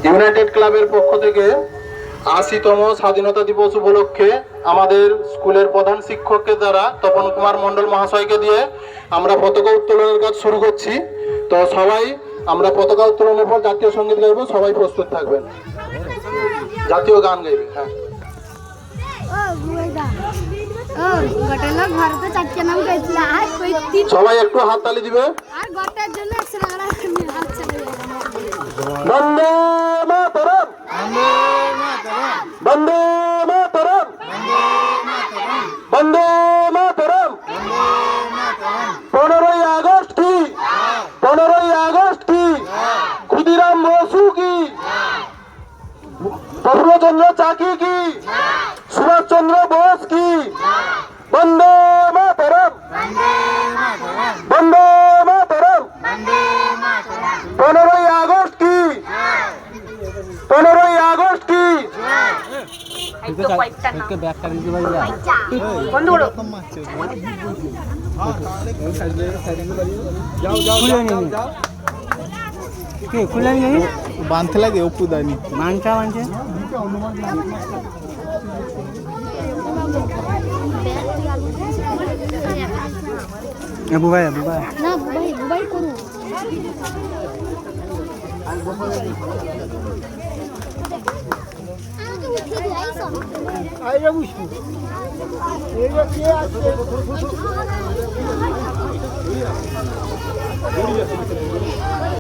United ক্লাবের পক্ষ থেকে ৮০তম স্বাধীনতা দিবস উপলক্ষে আমাদের স্কুলের প্রধান শিক্ষককে দ্বারা তপন কুমার মণ্ডল মহাশয়কে দিয়ে আমরা পতাকা উত্তোলনের কাজ শুরু করছি। তো সবাই আমরা পতাকা উত্তোলনের পর জাতীয় সঙ্গীত গাইব, সবাই প্রস্তুত থাকবেন। জাতীয় গান গাইবে। হ্যাঁ, সবাই একটু হাততালি দিবে। বন্দে মাতরম, বন্দে মাতরম, বন্দে মাতরম। 15ই আগস্ট কি, 15ই আগস্ট কি, ক্ষুদিরাম বসু কি, প্রফুল্লচন্দ্র চাকি কি, সুভাষচন্দ্র বোস কি। বন্দে মাতরম, বন্দে মাতরম। 15ই আগস্ট কি, 15ই আগস্ট কি। বাঁধতে লাগে অপু দানি মানটা মানছে বুবাই বুবাই না বুবাই বুবাই করু আইয়া বুঝু এইটা কে আছে